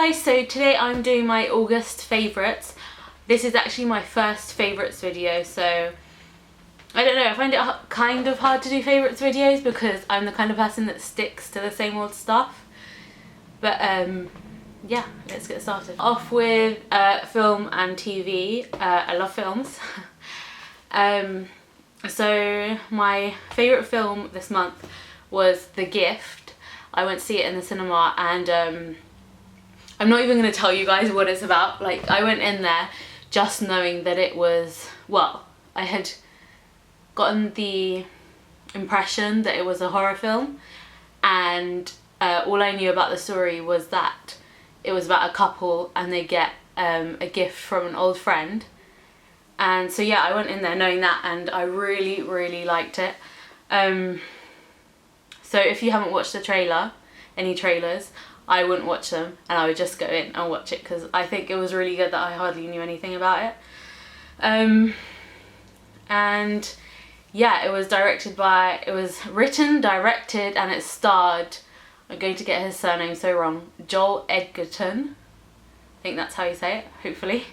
guys, so today I'm doing my August favourites. This is actually my first favourites video, so I don't know, I find it kind of hard to do favourites videos because I'm the kind of person that sticks to the same old stuff. But yeah, let's get started. Off with film and TV. I love films. So my favourite film this month was The Gift. I went to see it in the cinema, and I'm not even going to tell you guys what it's about. Like, I went in there just knowing that it was, well, I had gotten the impression that it was a horror film, and all I knew about the story was that it was about a couple and they get a gift from an old friend. And so yeah, I went in there knowing that, and I really liked it. So if you haven't watched the trailer, any trailers, I wouldn't watch them, and I would just go in and watch it because I think it was really good that I hardly knew anything about it. And yeah, it was written, directed, and it starred, I'm going to get his surname so wrong, Joel Edgerton. I think that's how you say it, hopefully.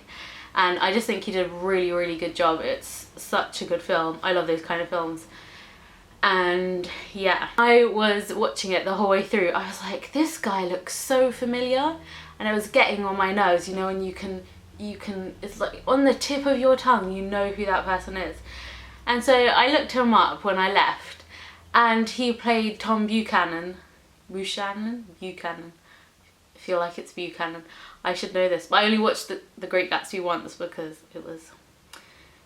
And I just think he did a really good job. It's such a good film. I love those kind of films. And yeah, I was watching it the whole way through. I was like, this guy looks so familiar, and it was getting on my nerves, you know, and you can it's like on the tip of your tongue, you know who that person is. And so I looked him up when I left, and he played Tom Buchanan. Buchanan? I feel like it's Buchanan. I should know this, but I only watched the Great Gatsby once because it was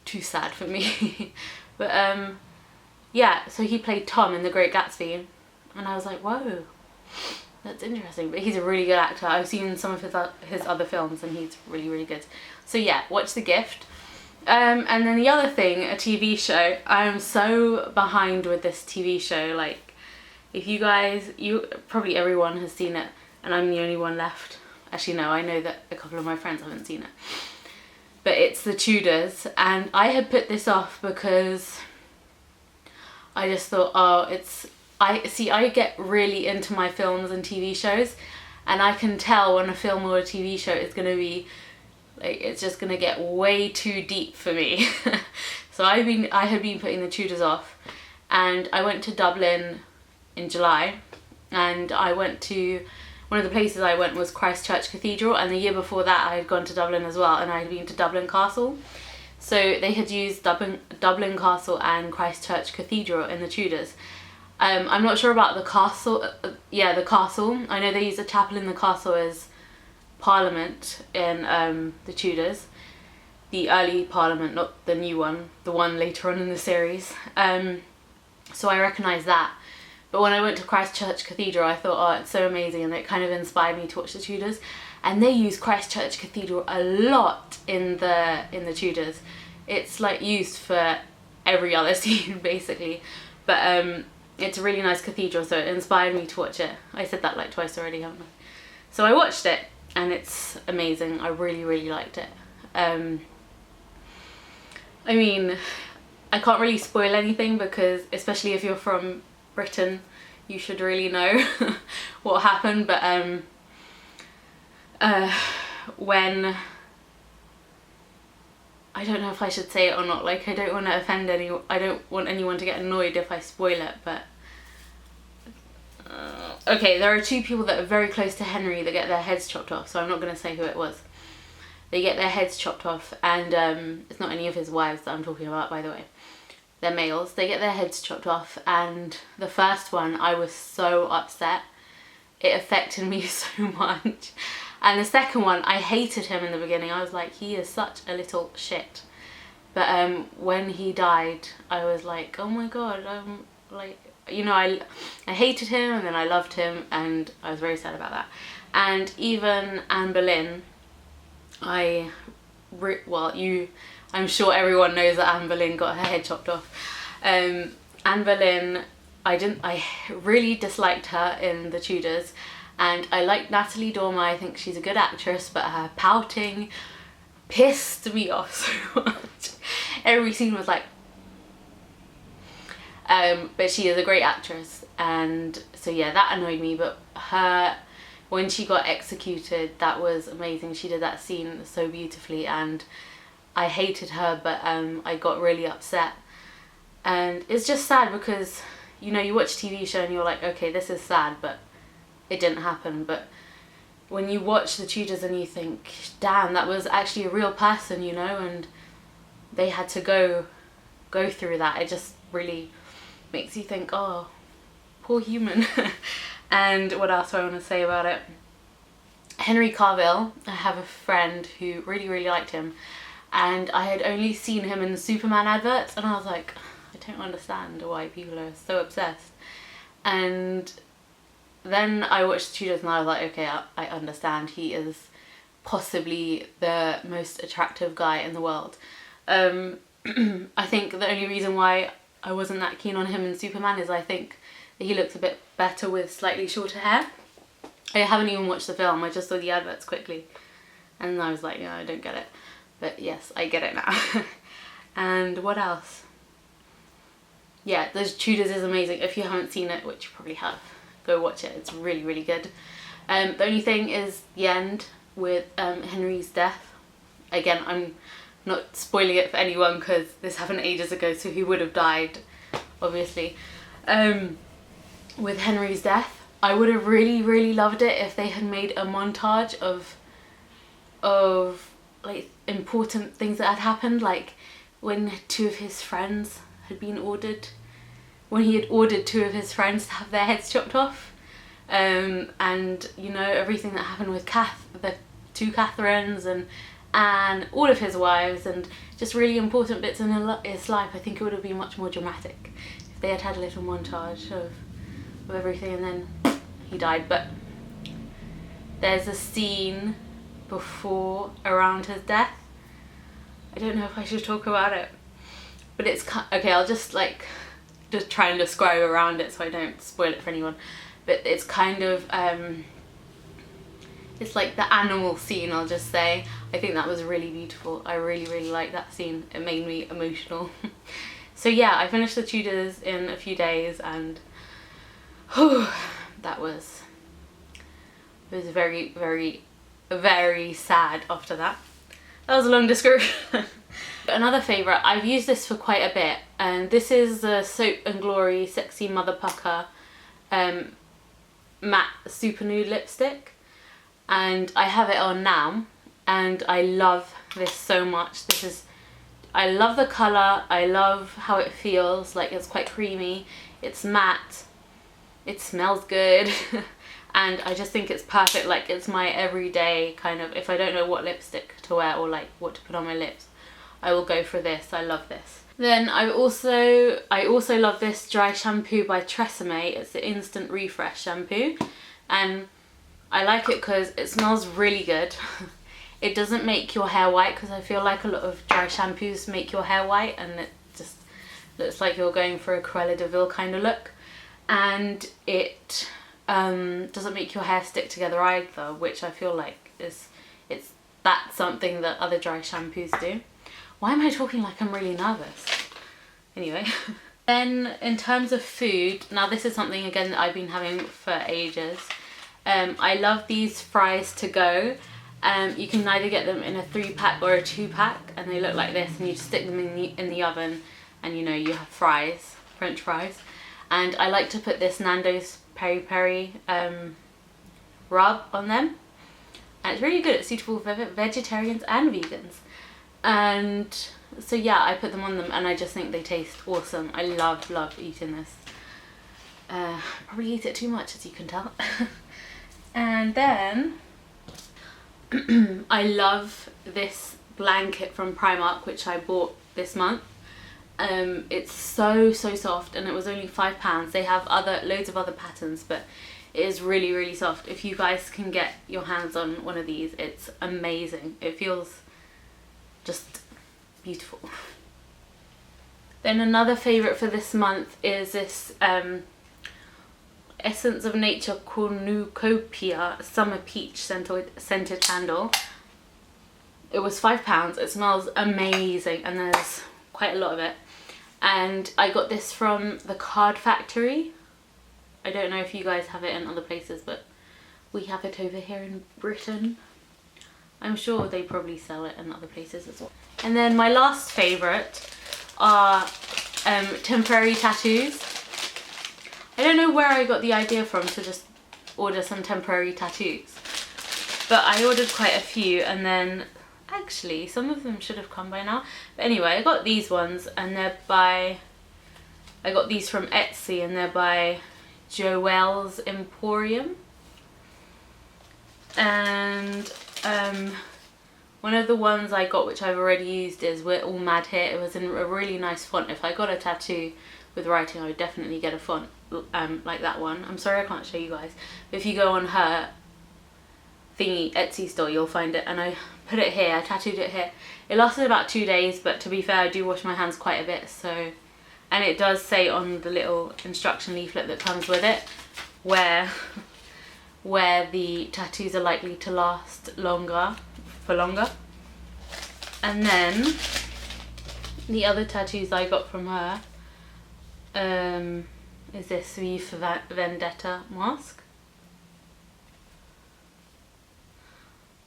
too sad for me. But yeah, so he played Tom in The Great Gatsby, and I was like, whoa, that's interesting. But he's a really good actor. I've seen some of his other films, and he's really good. So yeah, watch The Gift. And then the other thing, a TV show. I'm so behind with this TV show. Like, if you guys, probably everyone has seen it, and I'm the only one left. Actually no, I know that a couple of my friends haven't seen it. But it's The Tudors, and I had put this off because I just thought, oh, I get really into my films and TV shows, and I can tell when a film or a TV show is going to be, like, it's just going to get way too deep for me. So I had been putting The Tudors off, and I went to Dublin in July, and one of the places I went was Christchurch Cathedral, and the year before that I had gone to Dublin as well, and I had been to Dublin Castle. So they had used Dublin Castle and Christchurch Cathedral in The Tudors. I'm not sure about the castle. Yeah, the castle. I know they use a chapel in the castle as Parliament in The Tudors. The early Parliament, not the new one, the one later on in the series. So I recognise that. But when I went to Christchurch Cathedral, I thought, oh, it's so amazing, and it kind of inspired me to watch The Tudors. And they use Christchurch Cathedral a lot in the Tudors. It's like used for every other scene basically. But it's a really nice cathedral, so it inspired me to watch it. I said that like twice already, haven't I? So I watched it, and it's amazing. I really liked it. I mean, I can't really spoil anything because, especially if you're from Britain, you should really know what happened. But when, I don't know if I should say it or not, like, I don't want to offend anyone, I don't want anyone to get annoyed if I spoil it, but okay, there are two people that are very close to Henry that get their heads chopped off, so I'm not going to say who it was. They get their heads chopped off, and it's not any of his wives that I'm talking about, by the way. They're males. They get their heads chopped off, and the first one, I was so upset. It affected me so much. And the second one, I hated him in the beginning. I was like, he is such a little shit. But when he died, I was like, oh my god, like, you know, I hated him, and then I loved him, and I was very sad about that. And even Anne Boleyn, I'm sure everyone knows that Anne Boleyn got her head chopped off. Anne Boleyn, I really disliked her in The Tudors, and I like Natalie Dormer. I think she's a good actress, but her pouting pissed me off so much. Every scene was like, but she is a great actress, and so yeah, that annoyed me. But when she got executed, that was amazing. She did that scene so beautifully, and I hated her, but I got really upset. And it's just sad because, you know, you watch a TV show and you're like, okay, this is sad, but it didn't happen. But when you watch the Tudors and you think, damn, that was actually a real person, you know, and they had to go through that, it just really makes you think, oh, poor human. And what else do I want to say about it? Henry Cavill, I have a friend who really, really liked him, and I had only seen him in the Superman adverts, and I was like, I don't understand why people are so obsessed. And then I watched the Tudors and I was like, okay, I understand. He is possibly the most attractive guy in the world. I think the only reason why I wasn't that keen on him in Superman is I think that he looks a bit better with slightly shorter hair. I haven't even watched the film, I just saw the adverts quickly. And I was like, no, I don't get it. But yes, I get it now. And what else? Yeah, the Tudors is amazing. If you haven't seen it, which you probably have, go watch it. It's really, really good. The only thing is the end with Henry's death. Again, I'm not spoiling it for anyone because this happened ages ago, so he would have died, obviously. With Henry's death, I would have really, really loved it if they had made a montage of like important things that had happened, like when two of his friends had been ordered, when he had ordered two of his friends to have their heads chopped off, and you know, everything that happened with the two Catherines and all of his wives, and just really important bits in his life. I think it would have been much more dramatic if they had had a little montage of everything, and then he died. But there's a scene before, around his death. I don't know if I should talk about it, but it's okay, I'll just try and describe around it so I don't spoil it for anyone. But it's kind of it's like the animal scene, I'll just say. I think that was really beautiful. I really, really liked that scene. It made me emotional. So yeah, I finished the Tudors in a few days, and whew, it was very, very, very sad after that. That was a long description. Another favourite, I've used this for quite a bit, and this is the Soap&Glory Sexy Mother Pucker matte super nude lipstick, and I have it on now, and I love this so much. I love the colour, I love how it feels, like it's quite creamy, it's matte, it smells good, and I just think it's perfect. Like, it's my everyday kind of, if I don't know what lipstick to wear or like what to put on my lips, I will go for this. I love this. Then I also love this dry shampoo by Tresemme. It's the Instant Refresh shampoo, and I like it because it smells really good. It doesn't make your hair white, because I feel like a lot of dry shampoos make your hair white and it just looks like you're going for a Cruella de Vil kind of look. And it doesn't make your hair stick together either, which I feel like that's something that other dry shampoos do. Why am I talking like I'm really nervous? Anyway. Then in terms of food, now this is something again that I've been having for ages. I love these fries to go. You can either get them in a 3-pack or a 2-pack, and they look like this, and you just stick them in the oven, and you know, you have fries, French fries. And I like to put this Nando's peri peri rub on them, and it's really good. It's suitable for vegetarians and vegans. And so yeah, I put them on them, and I just think they taste awesome. I love eating this. Probably eat it too much, as you can tell. And then I love this blanket from Primark, which I bought this month. It's so soft, and it was only £5. They have loads of other patterns, but it is really, really soft. If you guys can get your hands on one of these, it's amazing. It feels just beautiful. Then another favourite for this month is this Essence of Nature Cornucopia Summer Peach scented candle. It was £5. It smells amazing, and there's quite a lot of it. And I got this from the Card Factory. I don't know if you guys have it in other places, but We have it over here in Britain. I'm sure they probably sell it in other places as well. And then my last favourite are temporary tattoos. I don't know where I got the idea from to just order some temporary tattoos, but I ordered quite a few, and then actually some of them should have come by now. But anyway, I got these ones, and I got these from Etsy, and they're by Joelle's Emporium. And one of the ones I got, which I've already used, is We're All Mad Here. It was in a really nice font. If I got a tattoo with writing, I would definitely get a font like that one. I'm sorry I can't show you guys, but if you go on her thingy Etsy store, you'll find it, and I put it here. I tattooed it here. It lasted about 2 days, but to be fair, I do wash my hands quite a bit, so, and it does say on the little instruction leaflet that comes with it where the tattoos are likely to last for longer. And then the other tattoos I got from her is this V for Vendetta mask.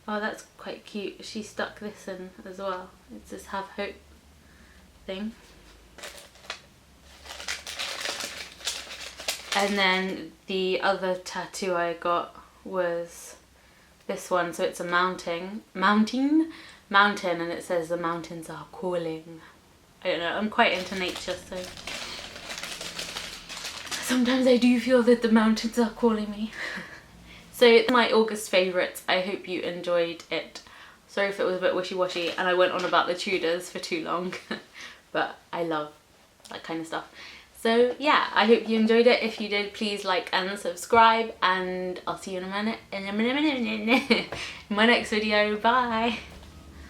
Oh, that's quite cute. She stuck this in as well. It's this Have Hope thing. And then the other tattoo I got was this one. So it's a mountain, and it says the mountains are calling. I don't know, I'm quite into nature, so sometimes I do feel that the mountains are calling me. So my August favourites. I hope you enjoyed it. Sorry if it was a bit wishy-washy and I went on about the Tudors for too long, but I love that kind of stuff. So yeah, I hope you enjoyed it. If you did, please like and subscribe, and I'll see you in a minute in my next video. Bye.